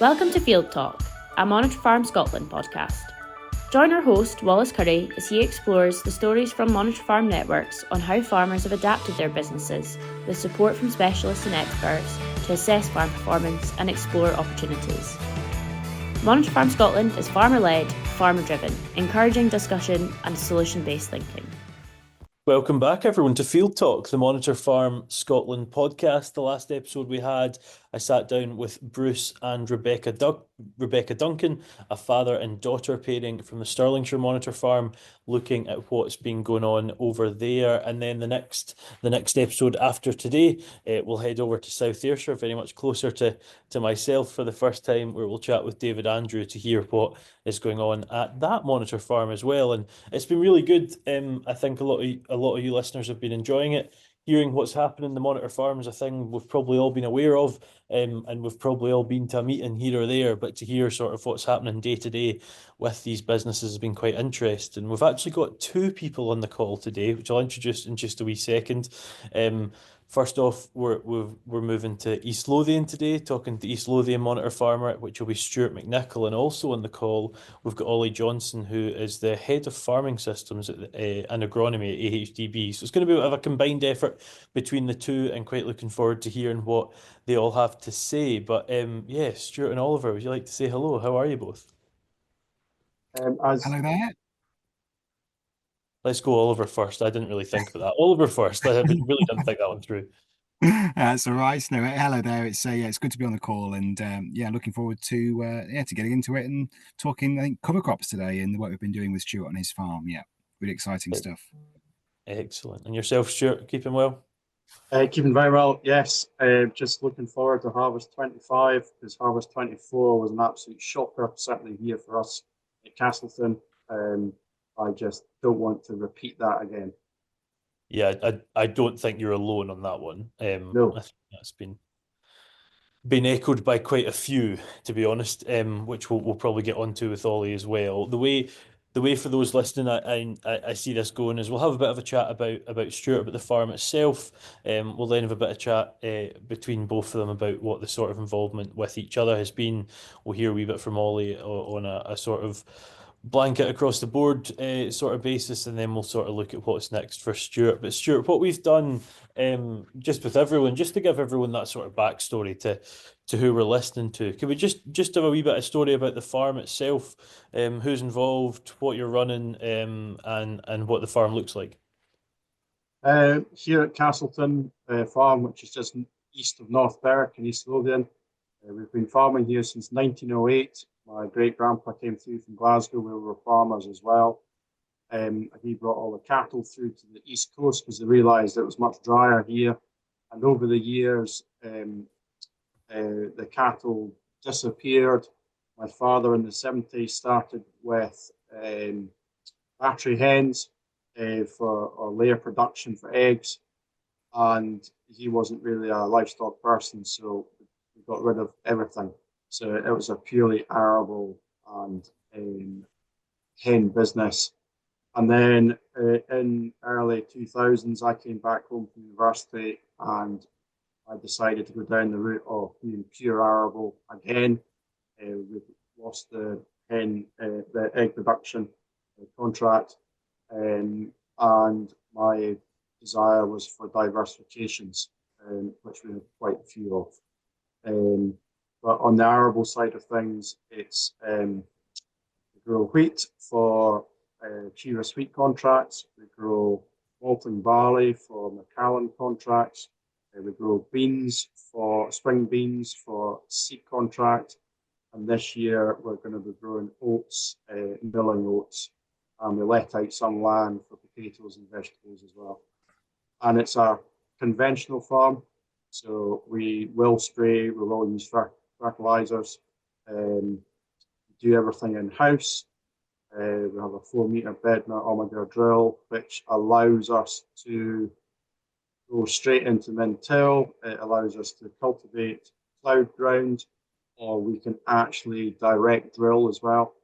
Welcome to Field Talk, a Monitor Farm Scotland podcast. Join our host, Wallace Curry, as he explores the stories from Monitor Farm networks on how farmers have adapted their businesses with support from specialists and experts to assess farm performance and explore opportunities. Monitor Farm Scotland is farmer-led, farmer-driven, encouraging discussion and solution-based thinking. Welcome back, everyone, to Field Talk, the Monitor Farm Scotland podcast. The last episode we had, I sat down with Bruce and Rebecca Duncan, a father and daughter pairing from the Stirlingshire Monitor Farm, looking at what's been going on over there. And then the next episode after today, we'll head over to South Ayrshire, very much closer to myself for the first time, where we'll chat with David Andrew to hear what is going on at that Monitor Farm as well. And it's been really good. I think a lot of you listeners have been enjoying it. Hearing what's happening in the Monitor Farm is a thing we've probably all been aware of, and we've probably all been to a meeting here or there, but to hear sort of what's happening day to day with these businesses has been quite interesting. We've actually got two people on the call today, which I'll introduce in just a wee second. First off, we're moving to East Lothian today, talking to East Lothian Monitor Farmer, which will be Stuart McNicol, and also on the call we've got Ollie Johnson, who is the head of farming systems and agronomy at AHDB. So it's going to be a bit of a combined effort between the two, and quite looking forward to hearing what they all have to say. But yeah, Stuart and Oliver, would you like to say hello? How are you both? Hello there. Let's go Oliver first. I didn't really think about that. Oliver first. I really didn't think that one through. That's all right. No, hello there. It's it's good to be on the call, and looking forward to getting into it and talking, I think, cover crops today and what we've been doing with Stuart on his farm. Yeah, really exciting stuff. Excellent. And yourself, Stuart, keeping well? Keeping very well, yes. Just looking forward to Harvest 25, because Harvest 24 was an absolute shocker, certainly here for us at Castleton. I just don't want to repeat that again. Yeah, I don't think you're alone on that one. No. I think that's been echoed by quite a few, to be honest, which we'll probably get onto with Ollie as well. The way for those listening, I see this going is we'll have a bit of a chat about Stuart, about the farm itself. We'll then have a bit of chat between both of them about what the sort of involvement with each other has been. We'll hear a wee bit from Ollie on a sort of blanket across the board sort of basis, and then we'll sort of look at what's next for Stuart. But Stuart, what we've done just with everyone, just to give everyone that sort of backstory to who we're listening to, can we just have a wee bit of story about the farm itself, who's involved, what you're running, and what the farm looks like? Here at Castleton Farm, which is just east of North Berwick in East Lothian, we've been farming here since 1908. My great-grandpa came through from Glasgow, where we were farmers as well. He brought all the cattle through to the east coast because they realised it was much drier here. And over the years, the cattle disappeared. My father in the 70s started with battery hens for layer production for eggs. And he wasn't really a livestock person, so we got rid of everything. So it was a purely arable and hen business. And then in early 2000s, I came back home from university and I decided to go down the route of being pure arable again. We've lost the egg production contract, and my desire was for diversifications, which we have quite a few of. But on the arable side of things, it's we grow wheat for Chivas wheat contracts. We grow malting barley for Macallan contracts. We grow beans for spring beans for seed contract. And this year we're going to be growing oats, milling oats, and we let out some land for potatoes and vegetables as well. And it's a conventional farm, so we will spray, we will use fertilizers, do everything in-house. We have a 4-meter Bednar Omega drill, which allows us to go straight into min-till. It allows us to cultivate ploughed ground, or we can actually direct drill as well.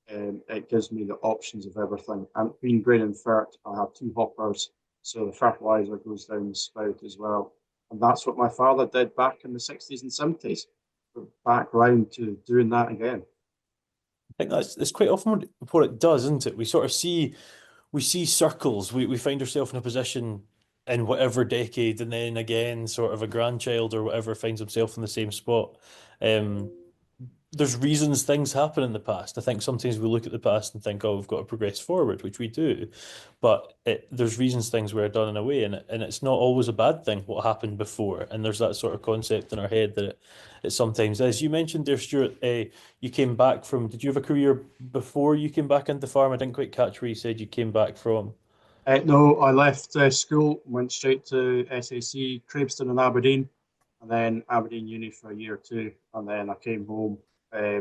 It gives me the options of everything. And being grain and fert, I have 2 hoppers, so the fertilizer goes down the spout as well. And that's what my father did back in the 60s and 70s. back round to doing that again. I think it's quite often what it does, isn't it? We sort of we see circles. We find ourselves in a position in whatever decade, and then again, sort of a grandchild or whatever finds himself in the same spot. Um, there's reasons things happen in the past. I think sometimes we look at the past and think, oh, we've got to progress forward, which we do. But there's reasons things were done in a way, and it's not always a bad thing what happened before. And there's that sort of concept in our head that it sometimes is. You mentioned there, Stuart, you came back from, did you have a career before you came back into farm? I didn't quite catch where you said you came back from. No, I left school, went straight to SAC, Craveston and Aberdeen, and then Aberdeen Uni for a year or two, and then I came home, yeah,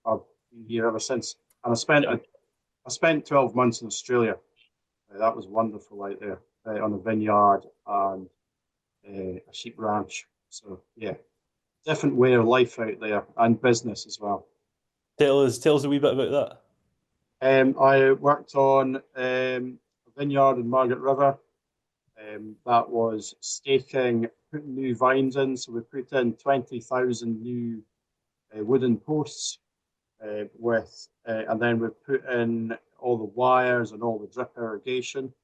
I've been here ever since. And I spent 12 months in Australia. That was wonderful out there on a vineyard and a sheep ranch. So yeah, different way of life out there and business as well. Tell us a wee bit about that. I worked on a vineyard in Margaret River. That was staking, putting new vines in. So we put in 20,000 new wooden posts and then we put in all the wires and all the drip irrigation.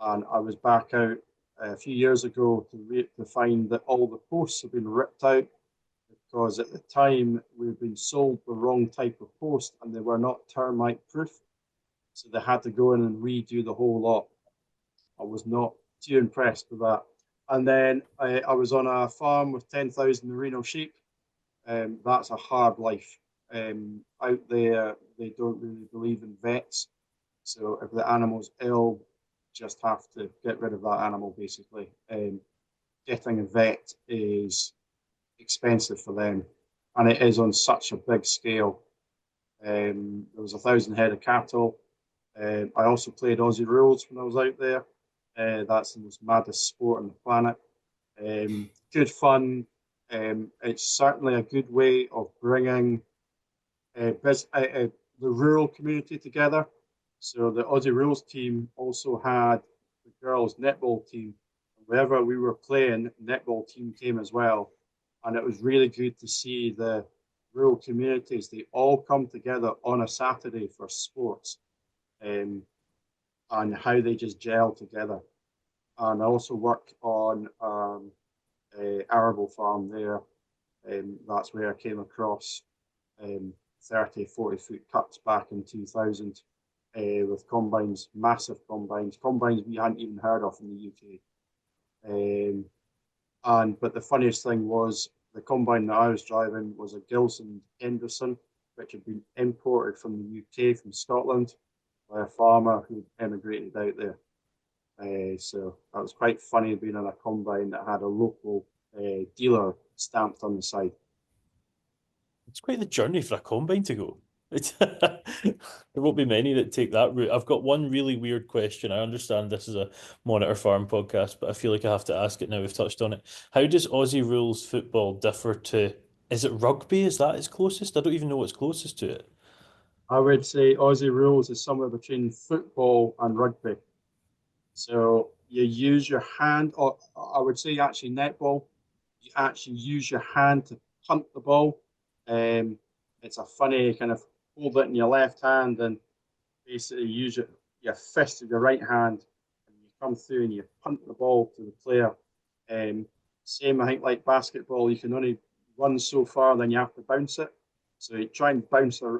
And I was back out a few years ago to find that all the posts have been ripped out, because at the time we'd been sold the wrong type of post and they were not termite proof. So they had to go in and redo the whole lot. I was not too impressed with that. And then I was on a farm with 10,000 merino sheep. That's a hard life. Out there, they don't really believe in vets. So if the animal's ill, just have to get rid of that animal, basically. Getting a vet is expensive for them, and it is on such a big scale. There was 1,000 head of cattle. I also played Aussie rules when I was out there. That's the most maddest sport on the planet. Good fun. It's certainly a good way of bringing the rural community together. So the Aussie rules team also had the girls' netball team. Wherever we were playing, netball team came as well. And it was really good to see the rural communities. They all come together on a Saturday for sports, and how they just gel together. And I also worked on a arable farm there. That's where I came across 30, 40-foot cuts back in 2000 with combines, massive combines we hadn't even heard of in the UK. But the funniest thing was the combine that I was driving was a Gilson Henderson, which had been imported from the UK, from Scotland, by a farmer who emigrated out there. So that was quite funny being in a combine that had a local dealer stamped on the side. It's quite the journey for a combine to go. There won't be many that take that route. I've got one really weird question. I understand this is a Monitor Farm podcast, but I feel like I have to ask it now we've touched on it. How does Aussie rules football differ to, is it rugby? Is that its closest? I don't even know what's closest to it. I would say Aussie rules is somewhere between football and rugby. So you use your hand, or I would say actually netball, you actually use your hand to punt the ball. It's a funny kind of hold it in your left hand and basically use your fist of your right hand, and you come through and you punt the ball to the player. Same, I think, like basketball, you can only run so far, then you have to bounce it. So you try and bounce a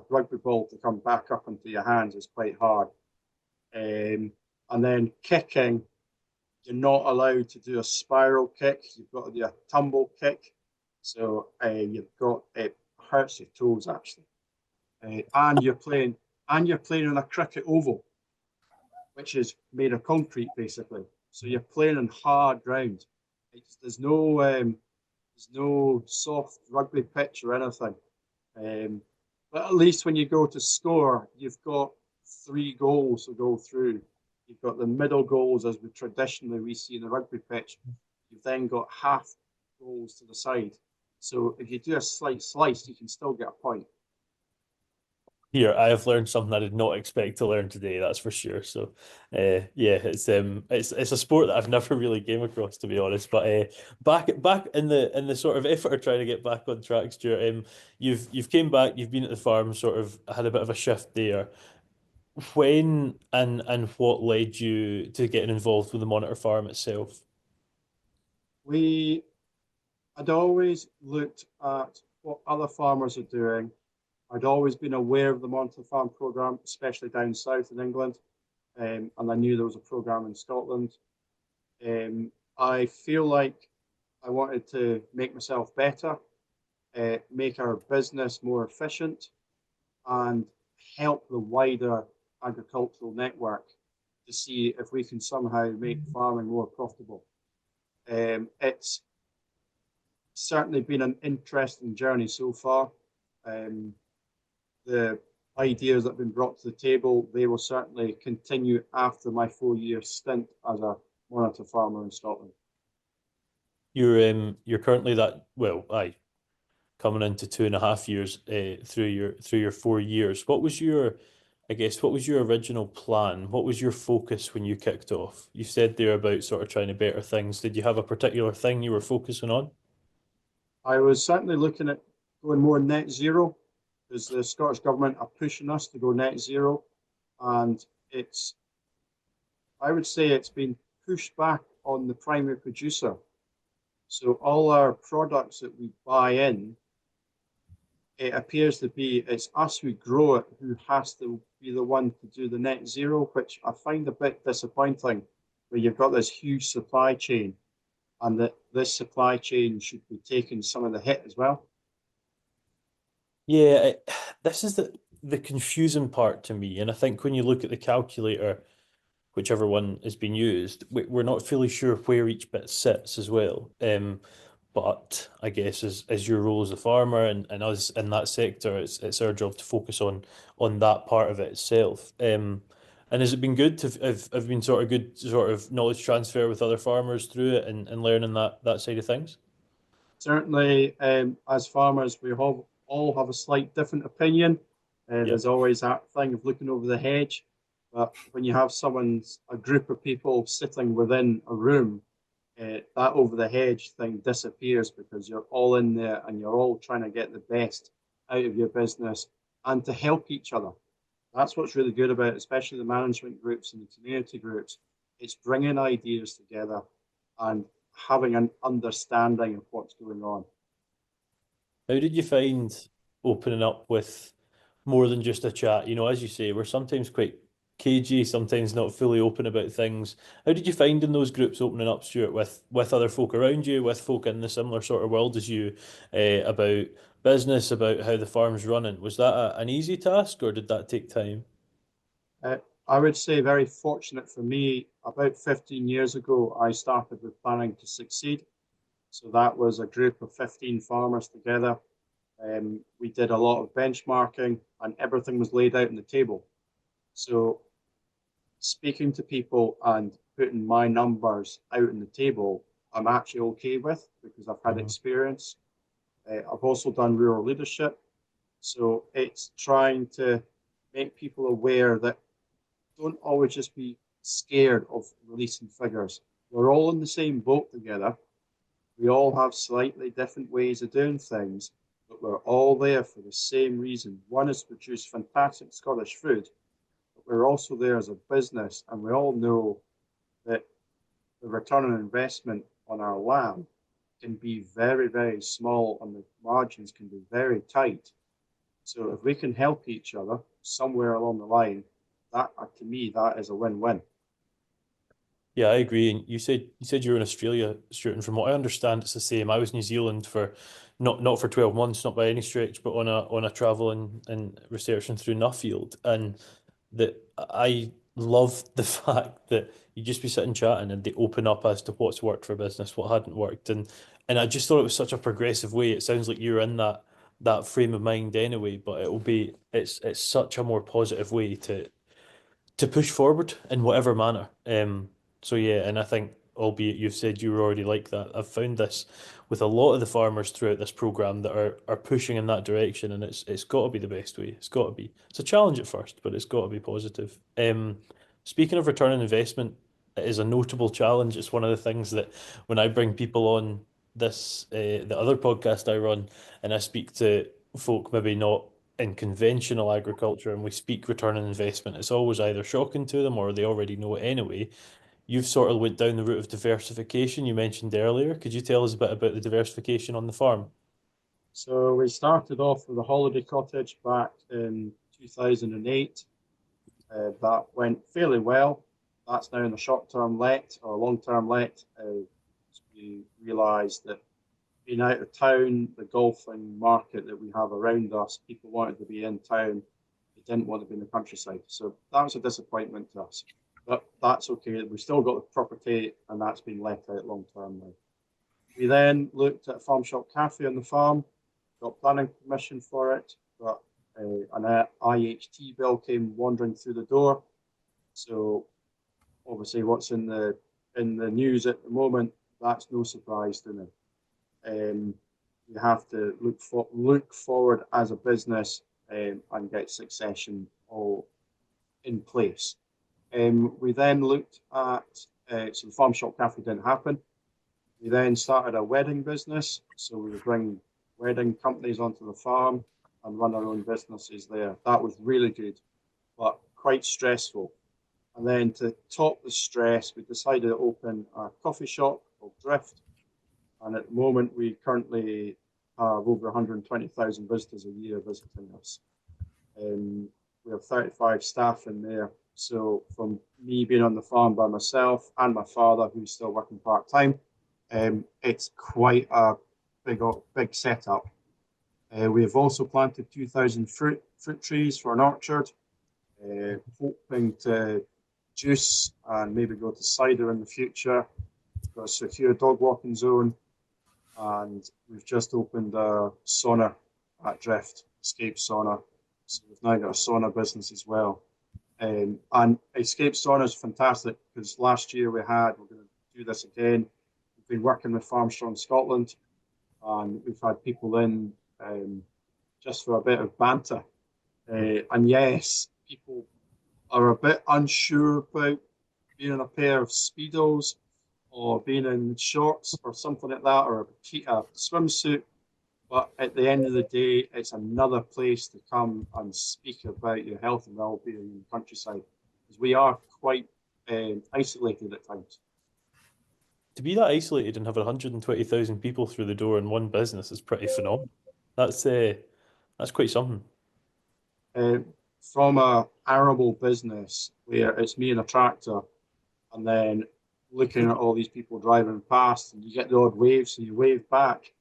rugby ball to come back up into your hands is quite hard. And then kicking, you're not allowed to do a spiral kick. You've got to do a tumble kick. So it hurts your toes actually. And you're playing on a cricket oval, which is made of concrete basically. So you're playing on hard ground. There's no soft rugby pitch or anything. But at least when you go to score, you've got 3 goals to go through. You've got the middle goals, as we see in the rugby pitch. You've then got half goals to the side. So if you do a slight slice, you can still get a point. Here, I have learned something I did not expect to learn today, that's for sure. So, yeah, it's a sport that I've never really came across, to be honest. But back in the sort of effort of trying to get back on track, Stuart, you've came back, you've been at the farm, sort of had a bit of a shift there. When and what led you to getting involved with the Monitor Farm itself? We had always looked at what other farmers are doing. I'd always been aware of the Monitor Farm program, especially down south in England, and I knew there was a program in Scotland. I feel like I wanted to make myself better, make our business more efficient, and help the wider agricultural network to see if we can somehow make farming more profitable. It's certainly been an interesting journey so far. The ideas that have been brought to the table, they will certainly continue after my 4-year stint as a monitor farmer in Scotland. You're currently coming into 2.5 years through your 4 years. What was your original plan? What was your focus when you kicked off? You said there about sort of trying to better things. Did you have a particular thing you were focusing on? I was certainly looking at going more net zero, because the Scottish Government are pushing us to go net zero. And I would say it's been pushed back on the primary producer. So all our products that we buy in, it appears to be it's us who grow it who has to be the one to do the net zero, which I find a bit disappointing, where you've got this huge supply chain and that this supply chain should be taking some of the hit as well. Yeah, this is the confusing part to me, and I think when you look at the calculator, whichever one has been used, we're not fully sure where each bit sits as well. But I guess as your role as a farmer and us in that sector, it's our job to focus on that part of it itself. And has it been good to have been sort of good sort of knowledge transfer with other farmers through it and learning that side of things? Certainly, as farmers, we all have a slight different opinion. Yeah. There's always that thing of looking over the hedge. But when you have a group of people sitting within a room, that over the hedge thing disappears because you're all in there and you're all trying to get the best out of your business and to help each other. That's what's really good about it, especially the management groups and the community groups. It's bringing ideas together and having an understanding of what's going on. How did you find opening up with more than just a chat? As you say, we're sometimes quite cagey, sometimes not fully open about things. How did you find in those groups opening up, Stuart, with other folk around you, with folk in the similar sort of world as you, about business, about how the farm's running? Was that an easy task, or did that take time? Uh, I would say very fortunate for me. About 15 years ago, I started with Planning to Succeed. So that was a group of 15 farmers together. We did a lot of benchmarking and everything was laid out on the table. So speaking to people and putting my numbers out on the table, I'm actually okay with because I've had experience. I've also done rural leadership. So it's trying to make people aware that don't always just be scared of releasing figures. We're all in the same boat together. We all have slightly different ways of doing things, but we're all there for the same reason. One is to produce fantastic Scottish food, but we're also there as a business, and we all know that the return on investment on our land can be very, very small, and the margins can be very tight. So if we can help each other somewhere along the line, that to me, that is a win-win. Yeah, I agree. And you said you were in Australia, Stuart, and from what I understand, it's the same. I was in New Zealand for not for 12 months, not by any stretch, but on a travel and researching through Nuffield. And that I love the fact that you just be sitting chatting and they open up as to what's worked for business, what hadn't worked. And I just thought it was such a progressive way. It sounds like you're in that frame of mind anyway, but it's such a more positive way to push forward in whatever manner. So yeah, and I think albeit you've said you were already like that. I've found this with a lot of the farmers throughout this program that are pushing in that direction, and it's got to be the best way. It's got to be. It's a challenge at first, but it's got to be positive. Speaking of return on investment, it is a notable challenge. It's one of the things that when I bring people on the other podcast I run, and I speak to folk maybe not in conventional agriculture, and we speak return on investment, it's always either shocking to them or they already know it anyway. You've sort of went down the route of diversification you mentioned earlier. Could you tell us a bit about the diversification on the farm? So we started off with a holiday cottage back in 2008. That went fairly well. That's now in the short-term let or long-term let. We realised that being out of town, the golfing market that we have around us, people wanted to be in town. They didn't want to be in the countryside. So that was a disappointment to us. But that's okay. We've still got the property, and that's been let out long-term now. We then looked at a farm shop cafe on the farm, got planning permission for it, but an IHT bill came wandering through the door. So obviously what's in the news at the moment, that's no surprise to me. You have to look forward as a business and get succession all in place. We then looked at, so the farm shop cafe didn't happen. We then started a wedding business. So we would bring wedding companies onto the farm and run our own businesses there. That was really good, but quite stressful. And then to top the stress, we decided to open a coffee shop called Drift. And at the moment, we currently have over 120,000 visitors a year visiting us. We have 35 staff in there. So from me being on the farm by myself and my father, who's still working part-time, it's quite a big setup. We have also planted 2,000 fruit trees for an orchard, hoping to juice and maybe go to cider in the future. We've got a secure dog walking zone, and we've just opened a sauna at Drift, Escape Sauna. So we've now got a sauna business as well. And Escape Sauna is fantastic because last year we're going to do this again. We've been working with Farmstrong Scotland, and we've had people in just for a bit of banter. And yes, people are a bit unsure about being in a pair of Speedos or being in shorts or something like that, or a swimsuit. But at the end of the day, it's another place to come and speak about your health and well-being in the countryside, because we are quite isolated at times. To be that isolated and have 120,000 people through the door in one business is pretty phenomenal. That's quite something. From a arable business where it's me and a tractor, and then looking at all these people driving past, and you get the odd wave, so you wave back,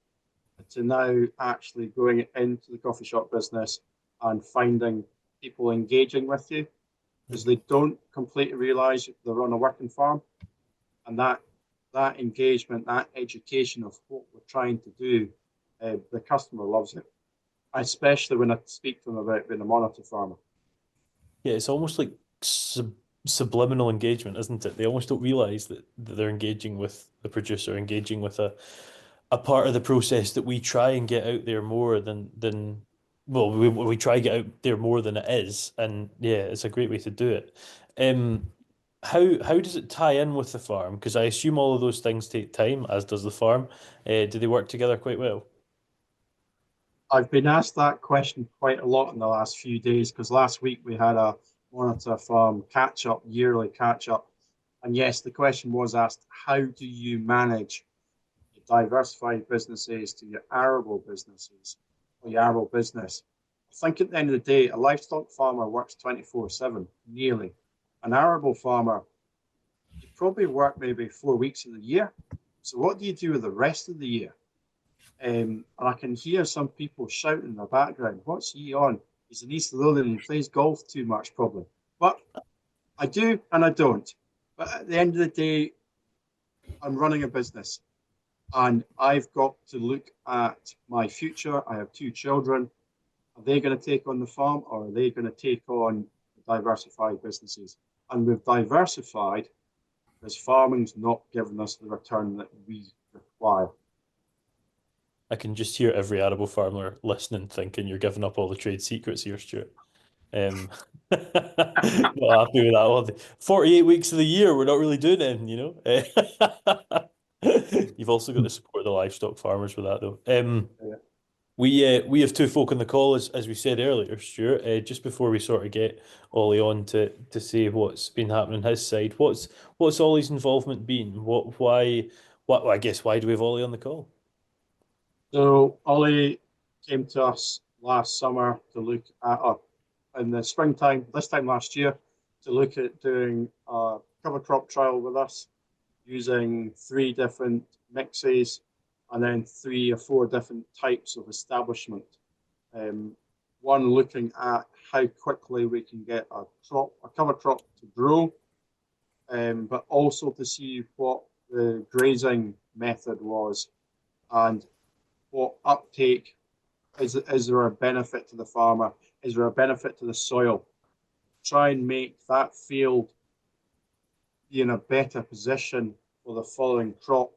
to now actually going into the coffee shop business and finding people engaging with you, because they don't completely realise they're on a working farm, and that engagement, that education of what we're trying to do, the customer loves it, especially when I speak to them about being a monitor farmer. Yeah, it's almost like subliminal engagement, isn't it? They almost don't realise that they're engaging with the producer, engaging with a part of the process that we try and get out there more than well, we try to get out there more than it is, and yeah, it's a great way to do it. How does it tie in with the farm? Because I assume all of those things take time, as does the farm. Do they work together quite well? I've been asked that question quite a lot in the last few days, because last week we had a monitor farm yearly catch up. And yes, the question was asked, how do you manage your diversified businesses to your arable businesses or your arable business? I think at the end of the day, a livestock farmer works 24/7, nearly. An arable farmer, you probably work maybe 4 weeks of the year. So what do you do with the rest of the year? And I can hear some people shouting in the background, what's he on? He's in East Lothian and he plays golf too much, probably. But I do and I don't. But at the end of the day, I'm running a business, and I've got to look at my future. I have 2 children. Are they going to take on the farm, or are they going to take on diversified businesses? And with diversified, because farming's not giving us the return that we require. I can just hear every arable farmer listening thinking you're giving up all the trade secrets here, Stuart. Not happy with that one. 48 weeks of the year, we're not really doing anything, you know. You've also got to support the livestock farmers with that, though. Yeah. We have two folk on the call, as we said earlier, Stuart. Just before we sort of get Ollie on to say what's been happening on his side, what's Ollie's involvement been? I guess why do we have Ollie on the call? So Ollie came to us last summer to look at, in the springtime, this time last year, to look at doing a cover crop trial with us using 3 different mixes and then 3 or 4 different types of establishment. One looking at how quickly we can get a cover crop to grow, but also to see what the grazing method was and what uptake is there a benefit to the farmer? Is there a benefit to the soil? Try and make that field be in a better position for the following crop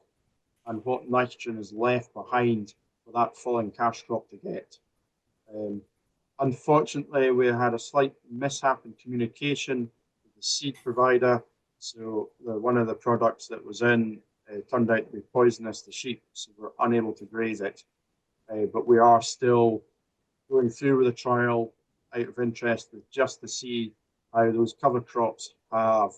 and what nitrogen is left behind for that following cash crop to get. Unfortunately, we had a slight mishap in communication with the seed provider. So one of the products that was in turned out to be poisonous to sheep, so we're unable to graze it. But we are still going through with the trial out of interest just to see how those cover crops have,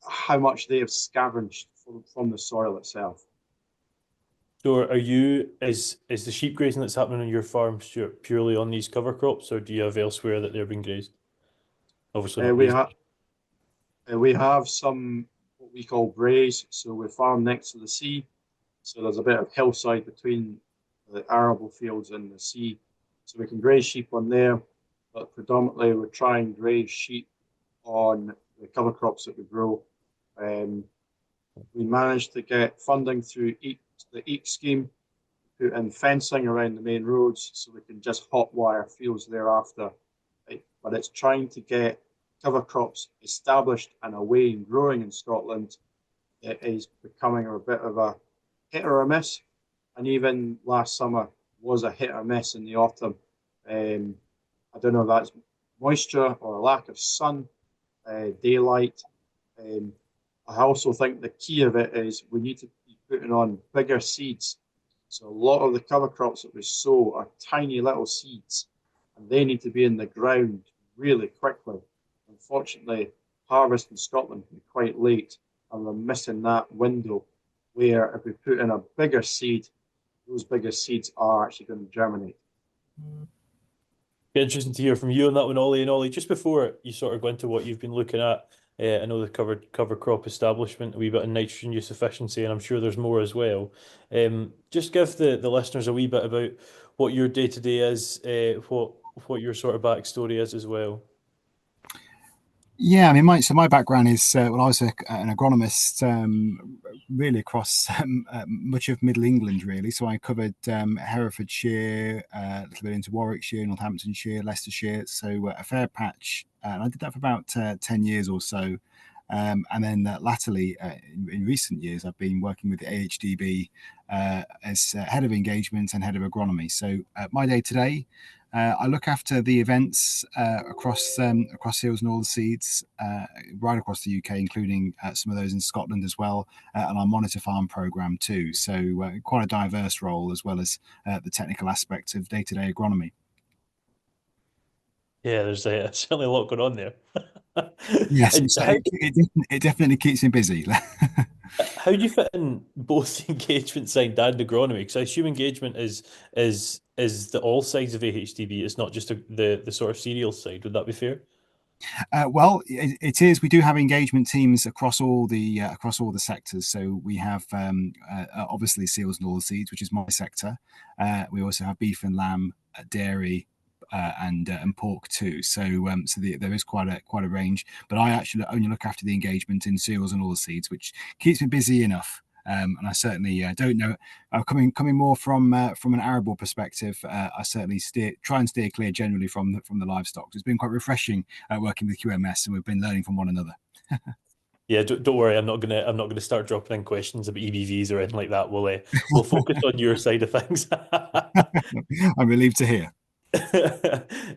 how much they have scavenged from the soil itself. So is the sheep grazing that's happening on your farm, Stuart, purely on these cover crops, or do you have elsewhere that they're being grazed? Obviously not we have some what we call braes, so we farm next to the sea. So there's a bit of hillside between the arable fields and the sea. So we can graze sheep on there, but predominantly we try and graze sheep on the cover crops that we grow. We managed to get funding through the EAP scheme, put in fencing around the main roads so we can just hot wire fields thereafter. But it's trying to get cover crops established and away and growing in Scotland. It is becoming a bit of a hit or a miss, and even last summer was a hit or miss in the autumn. I don't know if that's moisture or a lack of sun, daylight. I also think the key of it is we need to be putting on bigger seeds. So a lot of the cover crops that we sow are tiny little seeds, and they need to be in the ground really quickly. Unfortunately, harvest in Scotland can be quite late, and we're missing that window where if we put in a bigger seed, those bigger seeds are actually going to germinate. Be interesting to hear from you on that one, Ollie. And Ollie, just before you sort of go into what you've been looking at, I know the cover crop establishment, a wee bit of nitrogen use efficiency, and I'm sure there's more as well. Just give the listeners a wee bit about what your day to day is, what your sort of backstory is as well. Yeah, I mean, my background is I was an agronomist, really across much of Middle England, really. So I covered Herefordshire, a little bit into Warwickshire, Northamptonshire, Leicestershire. So a fair patch, and I did that for about 10 years or so. And then latterly, in recent years, I've been working with the AHDB as head of engagement and head of agronomy. So my day today, I look after the events across Seals and Oilseeds, right across the UK, including some of those in Scotland as well, and our Monitor Farm programme too. So quite a diverse role, as well as the technical aspect of day-to-day agronomy. Yeah, there's certainly a lot going on there. Yes, And it definitely keeps me busy. how do you fit in both the engagement side and agronomy? Because I assume engagement is the all sides of AHDB. It's not just the sort of cereal side. Would that be fair? Well, it is. We do have engagement teams across all the sectors. So we have obviously Seals and Oilseeds, which is my sector. We also have beef and lamb, dairy, and pork too. So there is quite a range. But I actually only look after the engagement in Seals and Oilseeds, which keeps me busy enough. And I certainly don't know. Coming more from an arable perspective, I certainly try and steer clear generally from the livestock. It's been quite refreshing working with QMS, and we've been learning from one another. Yeah, don't worry. I'm not gonna start dropping in questions about EBVs or anything like that. We'll focus on your side of things. I'm relieved to hear.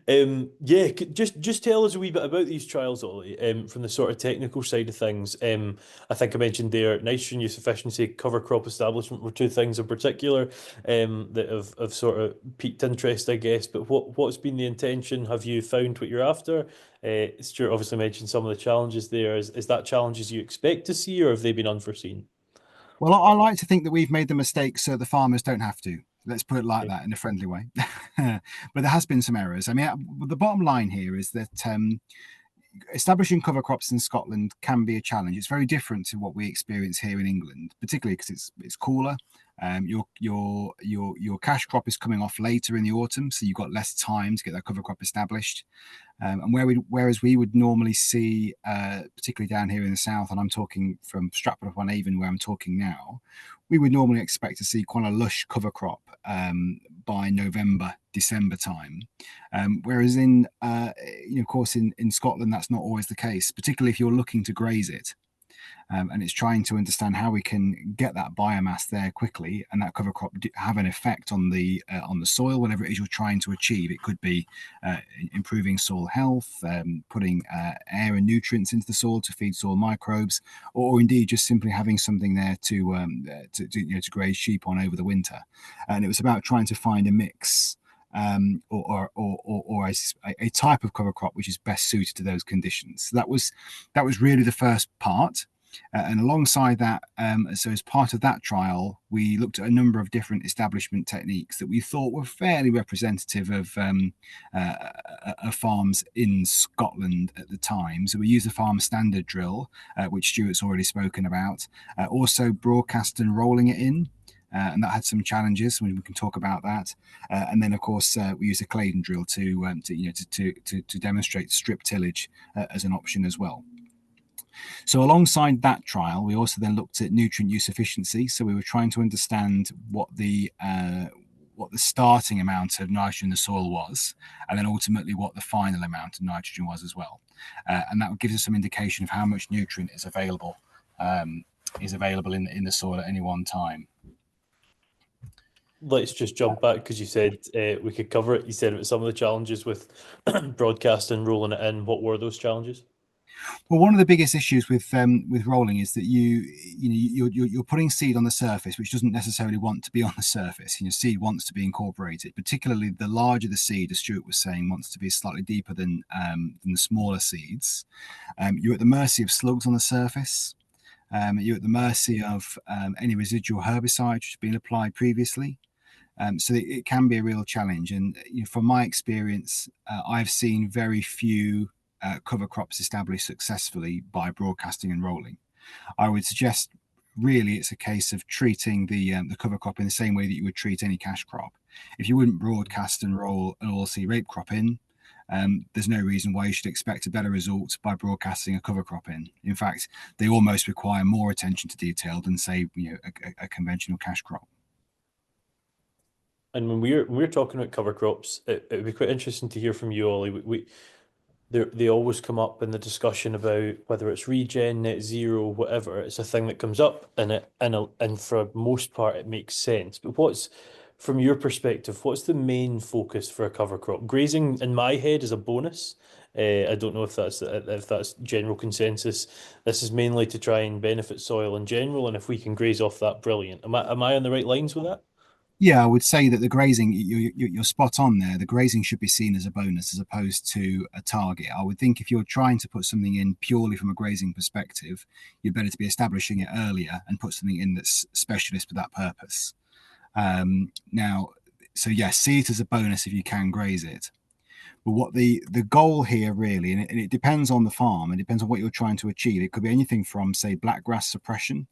Yeah, just tell us a wee bit about these trials, Ollie, from the sort of technical side of things. I think I mentioned there nitrogen use efficiency, cover crop establishment were two things in particular that have sort of piqued interest, I guess. But what's been the intention? Have you found what you're after? Stuart obviously mentioned some of the challenges there. Is that challenges you expect to see, or have they been unforeseen? Well, I like to think that we've made the mistake so the farmers don't have to. Let's put it like that in a friendly way. But there has been some errors. I mean, the bottom line here is that establishing cover crops in Scotland can be a challenge. It's very different to what we experience here in England, particularly because it's cooler. Your cash crop is coming off later in the autumn, so you've got less time to get that cover crop established. And whereas we would normally see, particularly down here in the south, and I'm talking from Stratford-upon-Avon, where I'm talking now, we would normally expect to see quite a lush cover crop by November, December time. Whereas of course, in Scotland, that's not always the case, particularly if you're looking to graze it. And it's trying to understand how we can get that biomass there quickly, and that cover crop have an effect on the soil, whatever it is you're trying to achieve. It could be improving soil health, putting air and nutrients into the soil to feed soil microbes, or indeed just simply having something there to graze sheep on over the winter. And it was about trying to find a mix. Or a type of cover crop which is best suited to those conditions. So that was really the first part. And alongside that, so as part of that trial, we looked at a number of different establishment techniques that we thought were fairly representative of farms in Scotland at the time. So we used the farm standard drill, which Stuart's already spoken about, also broadcast and rolling it in. And that had some challenges. We can talk about that. And then, of course, we use a Claydon drill to demonstrate strip tillage as an option as well. So alongside that trial, we also then looked at nutrient use efficiency. So we were trying to understand what the starting amount of nitrogen in the soil was, and then ultimately what the final amount of nitrogen was as well. And that gives us some indication of how much nutrient is available in the soil at any one time. Let's just jump back because you said we could cover it. You said about some of the challenges with broadcasting, rolling it in. What were those challenges? Well, one of the biggest issues with rolling is that you're putting seed on the surface, which doesn't necessarily want to be on the surface. Seed wants to be incorporated. Particularly the larger the seed, as Stuart was saying, wants to be slightly deeper than the smaller seeds. You're at the mercy of slugs on the surface. You're at the mercy of any residual herbicide which has been applied previously. So it can be a real challenge. And from my experience, I've seen very few cover crops established successfully by broadcasting and rolling. I would suggest really it's a case of treating the cover crop in the same way that you would treat any cash crop. If you wouldn't broadcast and roll an oilseed rape crop in, there's no reason why you should expect a better result by broadcasting a cover crop in. In fact, they almost require more attention to detail than, say, a conventional cash crop. And when we're talking about cover crops, it would be quite interesting to hear from you, Ollie. They always come up in the discussion about whether it's regen, net zero, whatever. It's a thing that comes up, and for most part, it makes sense. But from your perspective, what's the main focus for a cover crop? Grazing, in my head, is a bonus. I don't know if that's general consensus. This is mainly to try and benefit soil in general, and if we can graze off that, brilliant. Am I on the right lines with that? Yeah, I would say that the grazing, you're spot on there. The grazing should be seen as a bonus as opposed to a target. I would think if you're trying to put something in purely from a grazing perspective, you're better to be establishing it earlier and put something in that's specialist for that purpose. See it as a bonus if you can graze it. But what the goal here really, and it depends on the farm, it depends on what you're trying to achieve. It could be anything from, say, blackgrass suppression.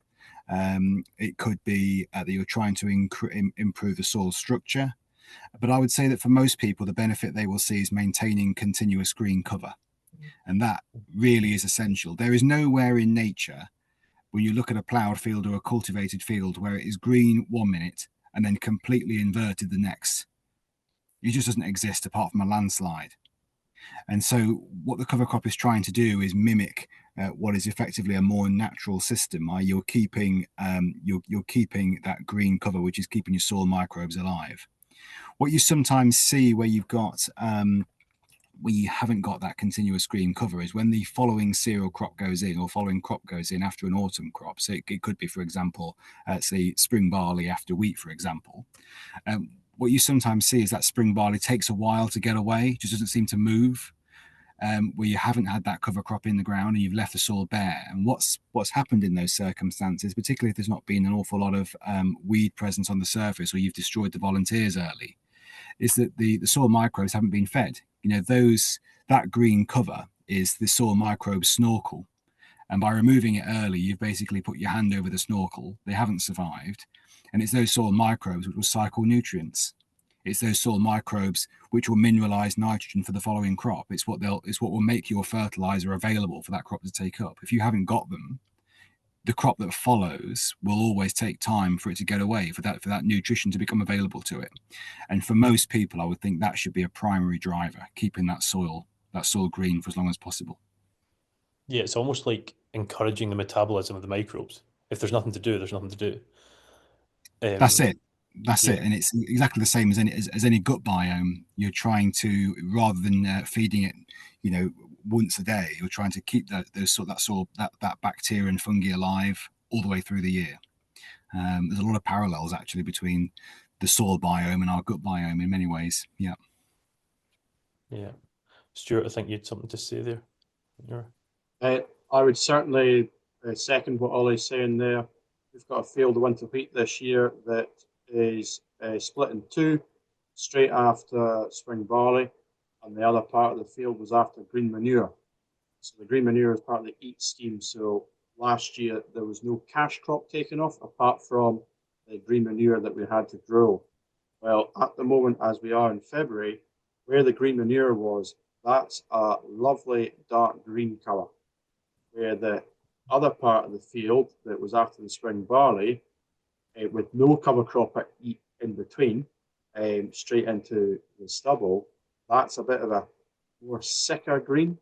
It could be that you're trying to improve the soil structure. But I would say that for most people, the benefit they will see is maintaining continuous green cover. And that really is essential. There is nowhere in nature when you look at a ploughed field or a cultivated field where it is green 1 minute and then completely inverted the next. It just doesn't exist apart from a landslide. And so what the cover crop is trying to do is mimic what is effectively a more natural system. You're keeping that green cover, which is keeping your soil microbes alive. What you sometimes see where you've got where you haven't got that continuous green cover is when the following cereal crop goes in or following crop goes in after an autumn crop. So it could be, for example, say spring barley after wheat, for example. What you sometimes see is that spring barley takes a while to get away, just doesn't seem to move, where you haven't had that cover crop in the ground and you've left the soil bare. And what's happened in those circumstances, particularly if there's not been an awful lot of weed presence on the surface or you've destroyed the volunteers early, is that the soil microbes haven't been fed. That green cover is the soil microbe snorkel. And by removing it early, you've basically put your hand over the snorkel. They haven't survived. And it's those soil microbes which will cycle nutrients. It's those soil microbes which will mineralize nitrogen for the following crop. It's what will make your fertilizer available for that crop to take up. If you haven't got them, the crop that follows will always take time for it to get away, for that nutrition to become available to it. And for most people, I would think that should be a primary driver, keeping that soil green for as long as possible. Yeah, it's almost like encouraging the metabolism of the microbes. If there's nothing to do, there's nothing to do. That's it. Yeah. And it's exactly the same as any gut biome. You're trying to, rather than feeding it, once a day, you're trying to keep that bacteria and fungi alive all the way through the year. There's a lot of parallels actually between the soil biome and our gut biome in many ways. Yeah. Yeah. Stuart, I think you had something to say there. I would certainly second what Ollie's saying there. We've got a field of winter wheat this year that is split in two, straight after spring barley, and the other part of the field was after green manure. So the green manure is part of the EAT scheme. So last year there was no cash crop taken off apart from the green manure that we had to grow. Well, at the moment, as we are in February, where the green manure was, that's a lovely dark green colour, where the other part of the field that was after the spring barley, with no cover crop in between, straight into the stubble, that's a bit of a more sicker green,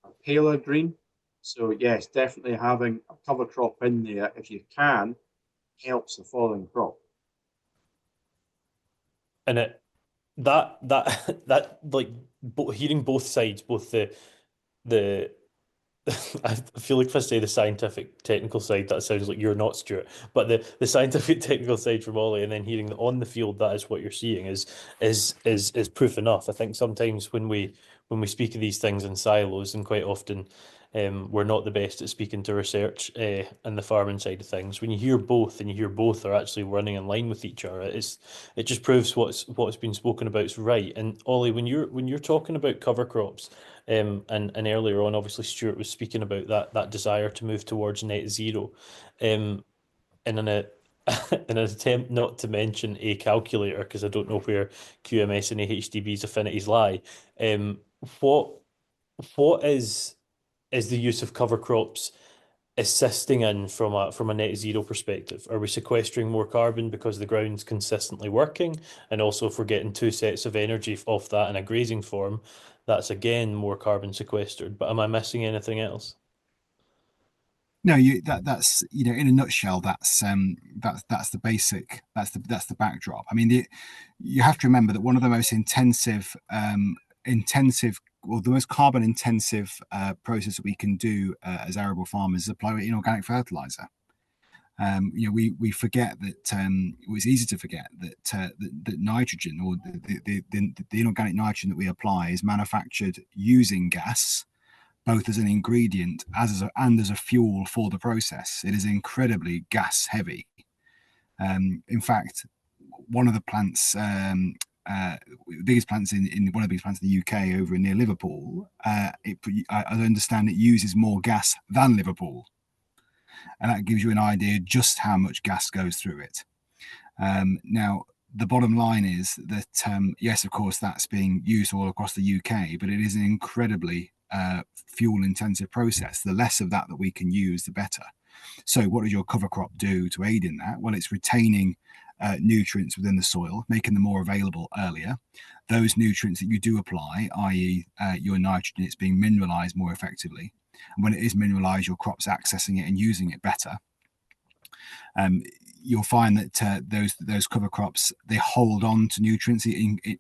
a paler green. So yes, definitely having a cover crop in there, if you can, helps the following crop. And that like hearing both sides, both the I feel like if I say the scientific technical side, that sounds like you're not, Stuart. But the scientific technical side from Ollie, and then hearing that on the field that is what you're seeing is proof enough. I think sometimes when we speak of these things in silos, and quite often we're not the best at speaking to research and the farming side of things. When you hear both, and you hear both are actually running in line with each other, it just proves what's been spoken about is right. And Ollie, when you're talking about cover crops. And earlier on, obviously, Stuart was speaking about that desire to move towards net zero. And in an attempt not to mention a calculator, because I don't know where QMS and AHDB's affinities lie, what is the use of cover crops assisting in from a net zero perspective? Are we sequestering more carbon because the ground's consistently working? And also, if we're getting two sets of energy off that in a grazing form, that's again more carbon sequestered. But am I missing anything else? No, that's in a nutshell, that's the basic, that's the backdrop. I mean, you have to remember that one of the most intensive or the most carbon intensive process that we can do as arable farmers is apply inorganic fertilizer. We forget that it's easy to forget that nitrogen, or the inorganic nitrogen that we apply, is manufactured using gas, both as an ingredient and as a fuel for the process. It is incredibly gas heavy. In fact, one of the plants, the biggest plants in one of the biggest plants in the UK over near Liverpool, I understand it uses more gas than Liverpool. And that gives you an idea just how much gas goes through it. Now, the bottom line is that, yes, of course, that's being used all across the UK, but it is an incredibly fuel-intensive process. The less of that we can use, the better. So what does your cover crop do to aid in that? Well, it's retaining nutrients within the soil, making them more available earlier. Those nutrients that you do apply, i.e. Your nitrogen, it's being mineralized more effectively. And when it is mineralized, your crop's accessing it and using it better. You'll find that those cover crops, they hold on to nutrients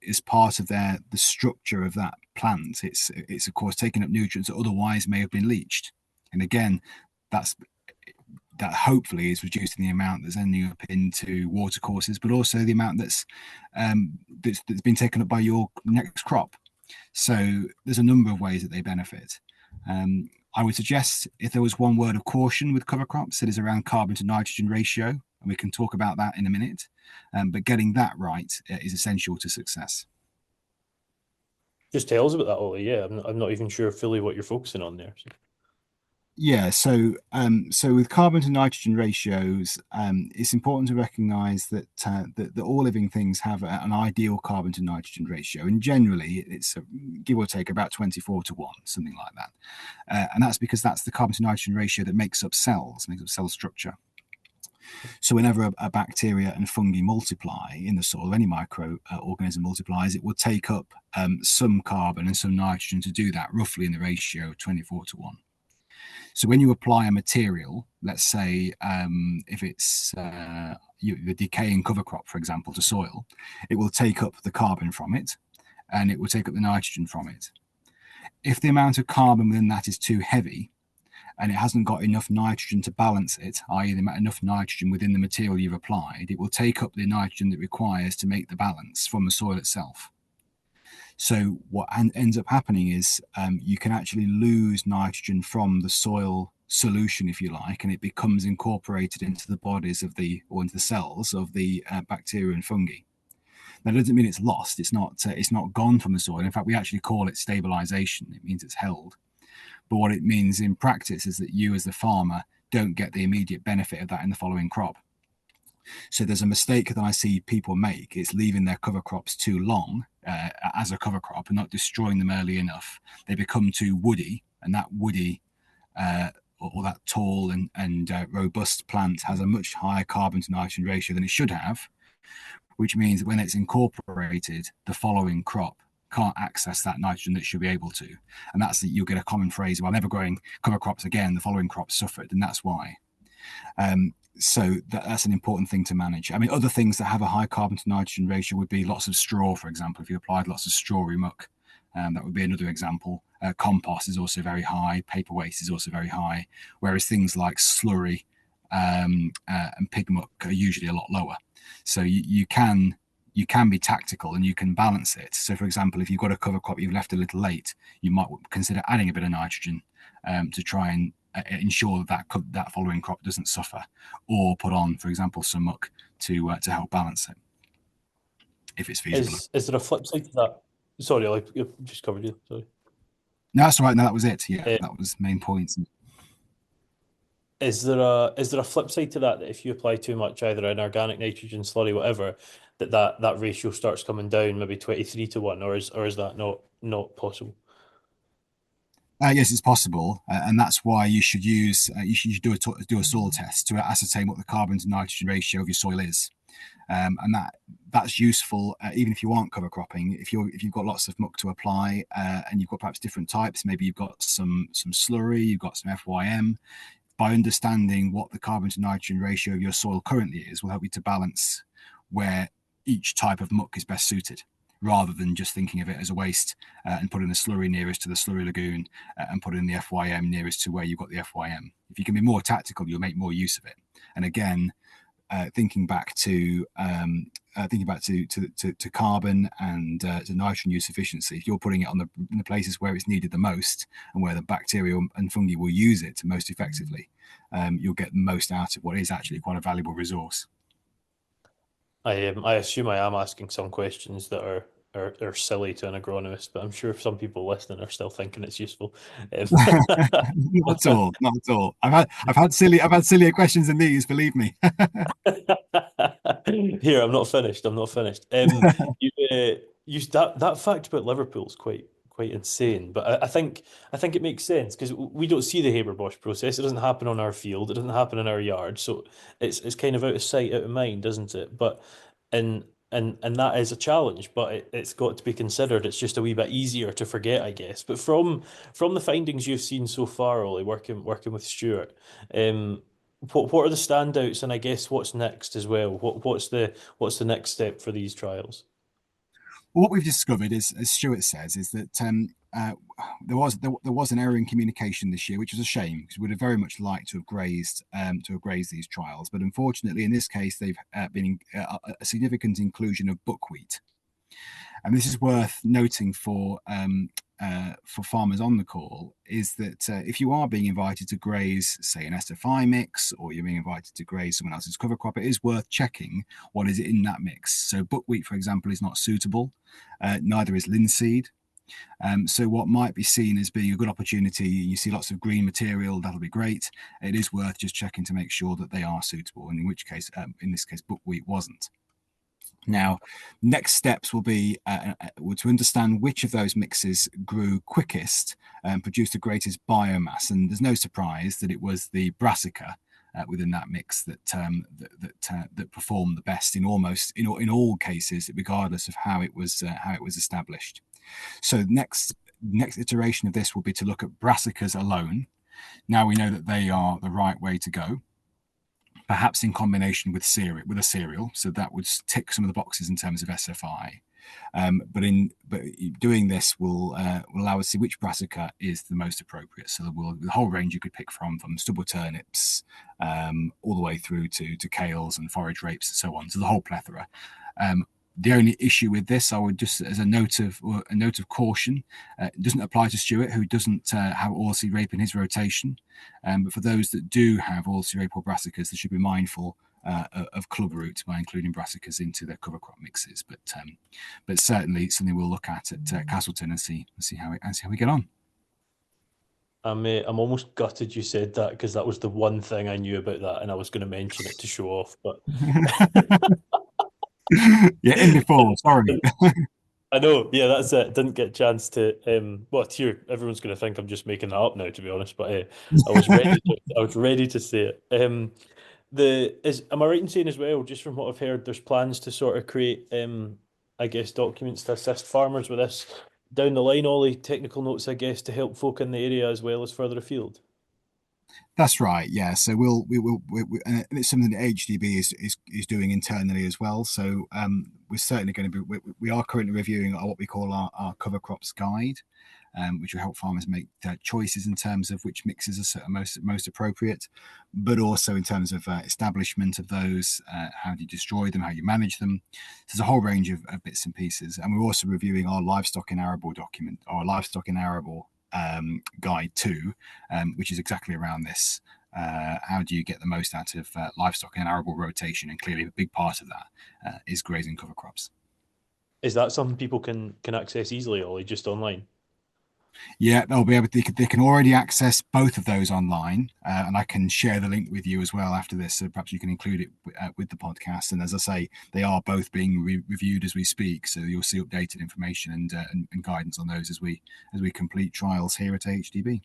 as part of the structure of that plant. It's of course taking up nutrients that otherwise may have been leached. And again, that hopefully is reducing the amount that's ending up into watercourses, but also the amount that's been taken up by your next crop. So there's a number of ways that they benefit. I would suggest, if there was one word of caution with cover crops, it is around carbon to nitrogen ratio, and we can talk about that in a minute. But getting that right is essential to success. Just tell us about that, Ollie. Yeah, I'm not even sure fully what you're focusing on there. So. Yeah, so with carbon to nitrogen ratios, it's important to recognise that that all living things have an ideal carbon to nitrogen ratio, and generally it's give or take about 24:1, something like that. And that's because that's the carbon to nitrogen ratio that makes up cell structure. So whenever a bacteria and fungi multiply in the soil, any microorganism multiplies, it will take up some carbon and some nitrogen to do that, roughly in the ratio of 24:1. So when you apply a material, let's say if it's the decaying cover crop, for example, to soil, it will take up the carbon from it and it will take up the nitrogen from it. If the amount of carbon within that is too heavy and it hasn't got enough nitrogen to balance it, i.e. enough nitrogen within the material you've applied, it will take up the nitrogen that it requires to make the balance from the soil itself. So what ends up happening is you can actually lose nitrogen from the soil solution, if you like, and it becomes incorporated into the bodies of into the cells of the bacteria and fungi. That doesn't mean it's lost. It's not gone from the soil. In fact, we actually call it stabilization. It means it's held. But what it means in practice is that you, as the farmer, don't get the immediate benefit of that in the following crop. So there's a mistake that I see people make. It's leaving their cover crops too long as a cover crop and not destroying them early enough. They become too woody, and that woody or that tall and robust plant has a much higher carbon to nitrogen ratio than it should have, which means that when it's incorporated, the following crop can't access that nitrogen that it should be able to. And that's that you'll get a common phrase, well, never growing cover crops again, the following crop suffered, and that's why. So that's an important thing to manage. I mean, other things that have a high carbon to nitrogen ratio would be lots of straw, for example. If you applied lots of strawy muck, that would be another example. Compost is also very high. Paper waste is also very high. Whereas things like slurry and pig muck are usually a lot lower. So you can be tactical and you can balance it. So, for example, if you've got a cover crop you've left a little late, you might consider adding a bit of nitrogen to try and ensure that following crop doesn't suffer, or put on, for example, some muck to help balance it if it's feasible. Is there a flip side to that? Sorry, I just covered you. Sorry. No, that's all right. No, that was it. Yeah, that was main points. Is there a flip side to that if you apply too much, either an organic nitrogen slurry, whatever, that ratio starts coming down, maybe 23:1, or is that not possible? Yes, it's possible, and that's why you should do a soil test to ascertain what the carbon to nitrogen ratio of your soil is, and that's useful even if you aren't cover cropping. If you've got lots of muck to apply and you've got perhaps different types, maybe you've got some slurry, you've got some FYM. By understanding what the carbon to nitrogen ratio of your soil currently is, will help you to balance where each type of muck is best suited, rather than just thinking of it as a waste and putting the slurry nearest to the slurry lagoon and putting the FYM nearest to where you've got the FYM. If you can be more tactical, you'll make more use of it. And again, thinking back to carbon and to nitrogen use efficiency, if you're putting it on in the places where it's needed the most and where the bacteria and fungi will use it most effectively, you'll get the most out of what is actually quite a valuable resource. I assume I am asking some questions that are silly to an agronomist, but I'm sure some people listening are still thinking it's useful. Not at all. I've had sillier questions than these, believe me. Here, I'm not finished. You that fact about Liverpool is quite quite insane. But I think it makes sense because we don't see the Haber Bosch process. It doesn't happen on our field. It doesn't happen in our yard. So it's kind of out of sight, out of mind, isn't it? But and and that is a challenge, but it's got to be considered. It's just a wee bit easier to forget, I guess. But from the findings you've seen so far, Ollie, working with Stuart, what are the standouts, and I guess what's next as well? What's the next step for these trials? Well, what we've discovered is, as Stuart says, is that there was an error in communication this year, which was a shame because we would have very much liked to have grazed these trials. But unfortunately, in this case, they've been a significant inclusion of buckwheat, and this is worth noting for farmers on the call, is that if you are being invited to graze, say, an SFI mix, or you're being invited to graze someone else's cover crop, it is worth checking what is in that mix. So buckwheat, for example, is not suitable. Neither is linseed. So what might be seen as being a good opportunity, you see lots of green material, that'll be great. It is worth just checking to make sure that they are suitable, and in which case, in this case, buckwheat wasn't. Now, next steps will be to understand which of those mixes grew quickest and produced the greatest biomass. And there's no surprise that it was the brassica within that mix that performed the best in all cases, regardless of how it was established. So next iteration of this will be to look at brassicas alone. Now we know that they are the right way to go, perhaps in combination with a cereal, so that would tick some of the boxes in terms of SFI. But doing this will allow us to see which brassica is the most appropriate. So the whole range you could pick from stubble turnips all the way through to kales and forage rapes and so on. So the whole plethora. The only issue with this, I would just, as a note of caution, it doesn't apply to Stuart, who doesn't have oilseed rape in his rotation. But for those that do have oilseed rape or brassicas, they should be mindful of club root by including brassicas into their cover crop mixes. But certainly something we'll look at Castleton and see how we get on. I'm almost gutted you said that because that was the one thing I knew about that, and I was going to mention it to show off, but. Yeah, in before. Sorry. I know. Yeah, that's it. Didn't get a chance to. Well, here everyone's going to think I'm just making that up now, to be honest. But I was ready. I was ready to say it. Am I right in saying as well, just from what I've heard, there's plans to sort of create, I guess, documents to assist farmers with this down the line, Ollie, technical notes, I guess, to help folk in the area as well as further afield. That's right. Yeah. So and it's something that AHDB is doing internally as well. So we're certainly going to be. We are currently reviewing what we call our cover crops guide, which will help farmers make choices in terms of which mixes are most appropriate, but also in terms of establishment of those, how do you destroy them, how you manage them. So there's a whole range of bits and pieces, and we're also reviewing our livestock in arable document, or livestock in arable guide 2, which is exactly around this. How do you get the most out of livestock in arable rotation? And clearly a big part of that is grazing cover crops. Is that something people can access easily, Ollie, just online? Yeah, they'll be able to, they can already access both of those online, and I can share the link with you as well after this, so perhaps you can include it with the podcast. And as I say, they are both being reviewed as we speak, so you'll see updated information and guidance on those as we complete trials here at AHDB.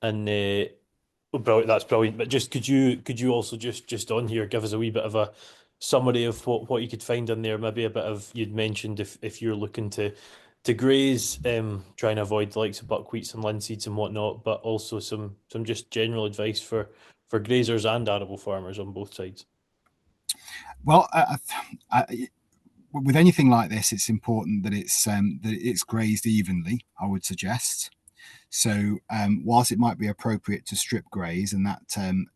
And brilliant, that's brilliant. But just could you also just on here give us a wee bit of a summary of what you could find in there? Maybe a bit of, you'd mentioned if you're looking to graze, trying to avoid the likes of buckwheats and linseeds and whatnot, but also some just general advice for grazers and arable farmers on both sides. Well, with anything like this, it's important that it's grazed evenly, I would suggest. So whilst it might be appropriate to strip graze, and that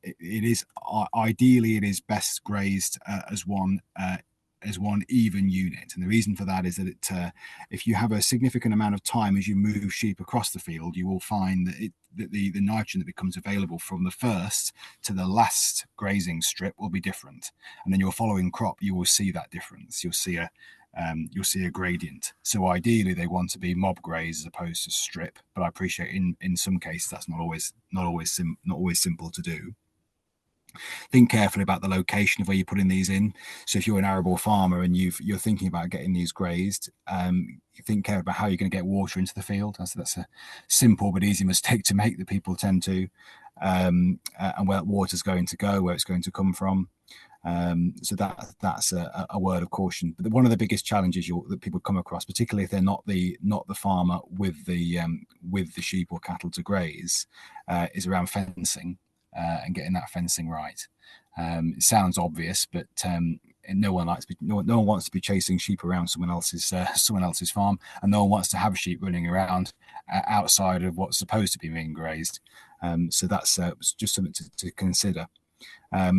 it is ideally it is best grazed as one even unit. And the reason for that is that if you have a significant amount of time as you move sheep across the field, you will find that the nitrogen that becomes available from the first to the last grazing strip will be different. And then your following crop, you will see that difference. You'll see a gradient. So ideally they want to be mob graze as opposed to strip, but I appreciate in some cases that's not always simple to do. think carefully about the location of where you're putting these in. So if you're an arable farmer and you're thinking about getting these grazed, you think carefully about how you're going to get water into the field. That's a simple but easy mistake to make that people tend to, and where water's going to go, where it's going to come from. So that's a word of caution. But one of the biggest challenges that people come across, particularly if they're not the farmer with the sheep or cattle to graze, is around fencing and getting that fencing right. It sounds obvious, but no one wants to be chasing sheep around someone else's farm, and no one wants to have sheep running around outside of what's supposed to be being grazed. So that's just something to consider. I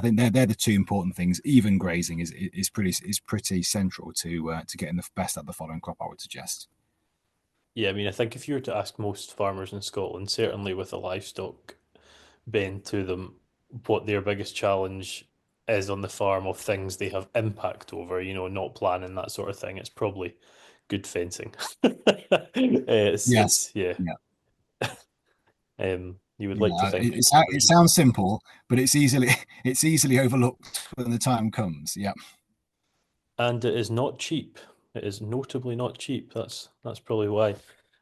think they're the two important things. Even grazing is pretty central to getting the best out of the following crop, I would suggest. Yeah, I mean, I think if you were to ask most farmers in Scotland, certainly with a livestock bent to them, what their biggest challenge is on the farm of things they have impact over, not planning, that sort of thing, it's probably good fencing. Yes. Yeah. You would like to think it sounds simple, but it's easily overlooked when the time comes. Yeah. And it is not cheap. It is notably not cheap. That's probably why.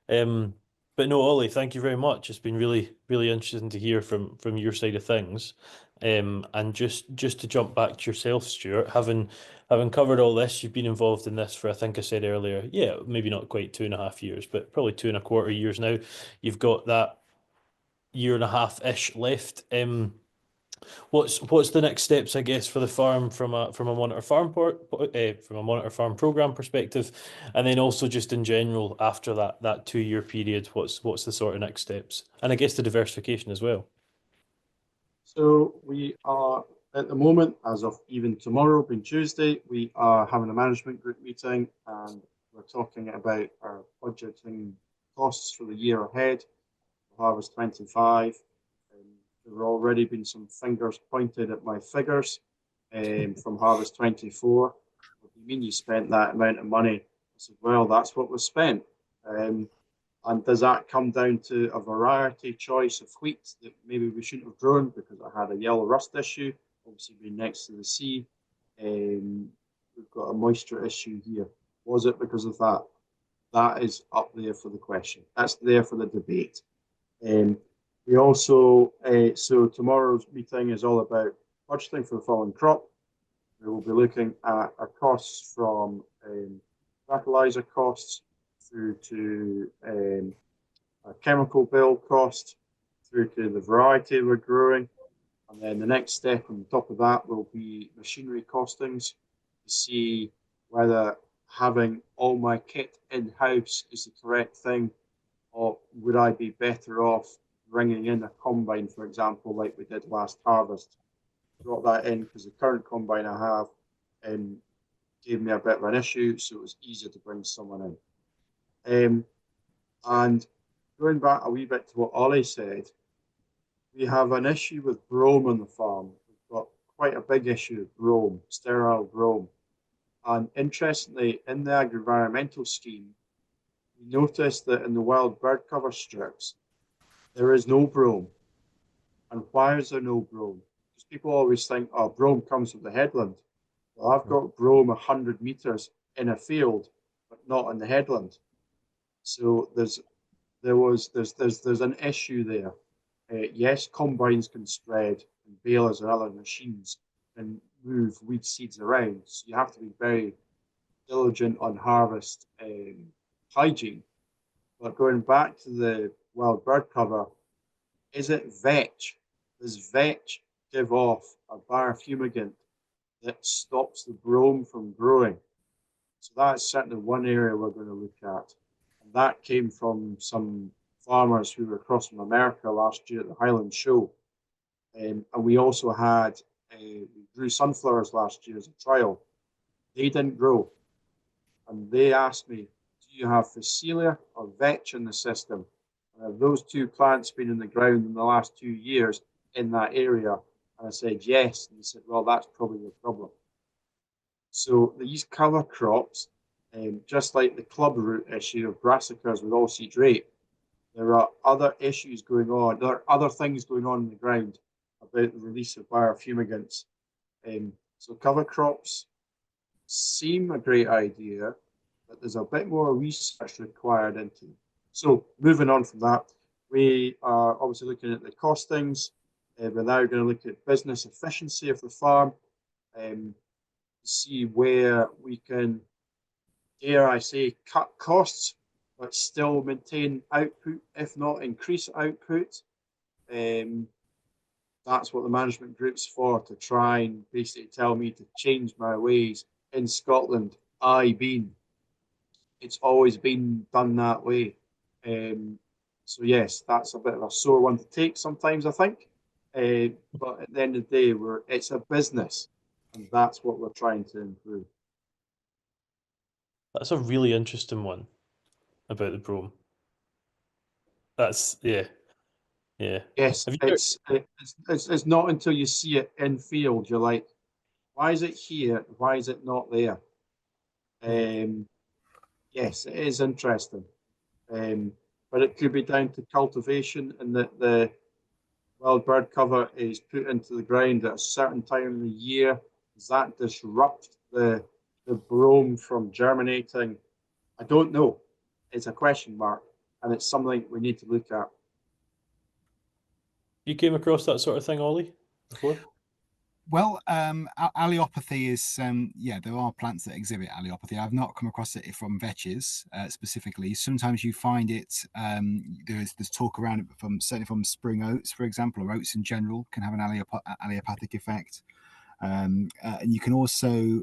But no, Ollie, thank you very much. It's been really, really interesting to hear from your side of things. And just to jump back to yourself, Stuart, having covered all this, you've been involved in this for, I think I said earlier, yeah, maybe not quite 2.5 years, but probably 2.25 years now. You've got that 1.5 years-ish left. What's the next steps, I guess, for the farm from a monitor farm program perspective, and then also just in general after that 2-year period, what's the sort of next steps, and I guess the diversification as well. So we are at the moment, as of even tomorrow, being Tuesday, we are having a management group meeting, and we're talking about our budgeting costs for the year ahead, Harvest 25. There have already been some fingers pointed at my figures from Harvest 24. What do you mean you spent that amount of money? I said, well, that's what was spent. And does that come down to a variety choice of wheat that maybe we shouldn't have grown because it had a yellow rust issue, obviously being next to the sea? We've got a moisture issue here. Was it because of that? That is up there for the question. That's there for the debate. We also, so tomorrow's meeting is all about budgeting for the following crop. We will be looking at our costs from fertilizer costs through to our chemical bill cost, through to the variety we're growing. And then the next step on top of that will be machinery costings to see whether having all my kit in-house is the correct thing, or would I be better off bringing in a combine, for example, like we did last harvest. Brought that in because the current combine I have gave me a bit of an issue, so it was easier to bring someone in. And going back a wee bit to what Ollie said, we have an issue with brome on the farm. We've got quite a big issue with brome, sterile brome. And interestingly, in the agri-environmental scheme, we noticed that in the wild bird cover strips, there is no brome. And why is there no brome? Because people always think, oh, brome comes from the headland. Well, I've got brome 100 meters in a field, but not in the headland. So there's an issue there. Yes, combines can spread, and balers and other machines can move weed seeds around. So you have to be very diligent on harvest hygiene. But going back to the wild bird cover, is it vetch? Does vetch give off a biofumigant that stops the brome from growing? So that's certainly one area we're going to look at. And that came from some farmers who were across from America last year at the Highland Show. And we also had, we grew sunflowers last year as a trial. They didn't grow. And they asked me, do you have Phacelia or vetch in the system? Have those two plants been in the ground in the last 2 years in that area? And I said, yes. And they said, well, that's probably the problem. So these cover crops, just like the club root issue of brassicas with oilseed rape, there are other issues going on. There are other things going on in the ground. about the release of biofumigants. So cover crops seem a great idea, but there's a bit more research required into it. So moving on from that, we are obviously looking at the costings. We're now going to look at business efficiency of the farm, see where we can, dare I say, cut costs, but still maintain output, if not increase output. That's what the management group's for, to try and basically tell me to change my ways. In Scotland, it's always been done that way. So yes, that's a bit of a sore one to take sometimes, I think. But at the end of the day, it's a business, and that's what we're trying to improve. That's a really interesting one about the brome. That's yeah. Yes, Have you it's not until you see it in field you're like, why is it here? Why is it not there? Yes, it is interesting, but it could be down to cultivation and that the wild bird cover is put into the ground at a certain time of the year. Does that disrupt the brome from germinating? I don't know. It's a question mark, and it's something we need to look at. You came across that sort of thing, Ollie, before? Well, allelopathy is, there are plants that exhibit allelopathy. I've not come across it from vetches specifically. Sometimes you find it, there's talk around it certainly from spring oats, for example, or oats in general can have an allelopathic effect. And you can also,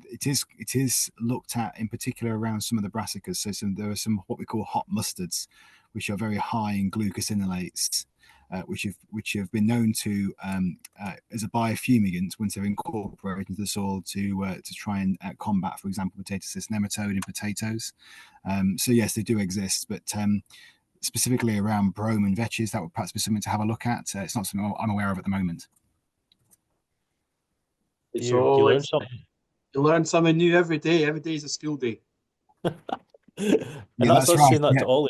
it is looked at in particular around some of the brassicas. So there are some what we call hot mustards, which are very high in glucosinolates. Which have been known to as a biofumigant once they're incorporated into the soil to try and combat, for example, potato cyst nematode in potatoes. So yes, they do exist, but specifically around brome and vetches, that would perhaps be something to have a look at. It's not something I'm aware of at the moment. You learn something. You learn something new every day. Every day is a school day. And Yeah, that's us right. saying that to Ollie.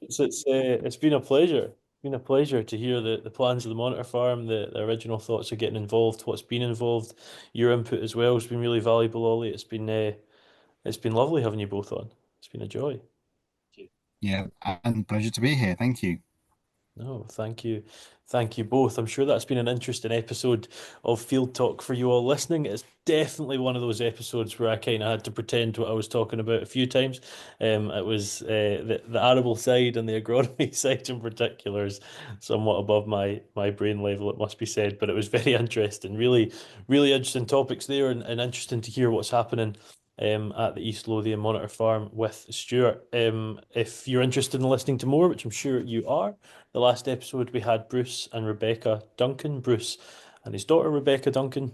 It's been a pleasure. It's been a pleasure to hear the plans of the Monitor Farm, the original thoughts of getting involved, what's been involved. Your input as well has been really valuable, Ollie. It's been lovely having you both on. It's been a joy. Yeah, and pleasure to be here. Thank you. No, thank you. Thank you both. I'm sure that's been an interesting episode of Field Talk for you all listening. It's definitely one of those episodes where I kind of had to pretend what I was talking about a few times. It was the arable side and the agronomy side in particular is somewhat above my brain level, it must be said, but it was very interesting. Really, really interesting topics there and interesting to hear what's happening at the East Lothian Monitor Farm with Stuart. If you're interested in listening to more, which I'm sure you are, the last episode we had Bruce and Rebecca Duncan, Bruce and his daughter Rebecca Duncan,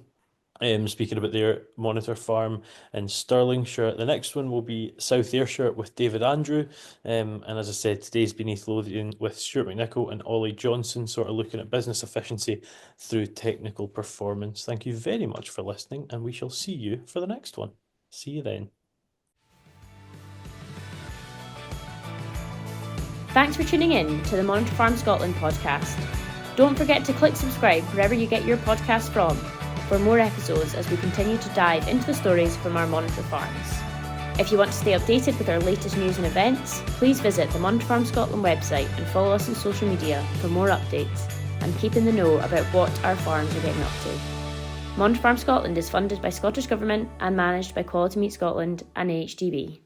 speaking about their Monitor Farm in Stirlingshire. The next one will be South Ayrshire with David Andrew. And as I said, today's been East Lothian with Stuart McNicol and Ollie Johnson, sort of looking at business efficiency through technical performance. Thank you very much for listening, and we shall see you for the next one. See you then. Thanks for tuning in to the Monitor Farm Scotland podcast. Don't forget to click subscribe wherever you get your podcast from for more episodes as we continue to dive into the stories from our Monitor Farms. If you want to stay updated with our latest news and events, please visit the Monitor Farm Scotland website and follow us on social media for more updates and keep in the know about what our farms are getting up to. Monitor Farm Scotland is funded by Scottish Government and managed by Quality Meat Scotland and AHDB.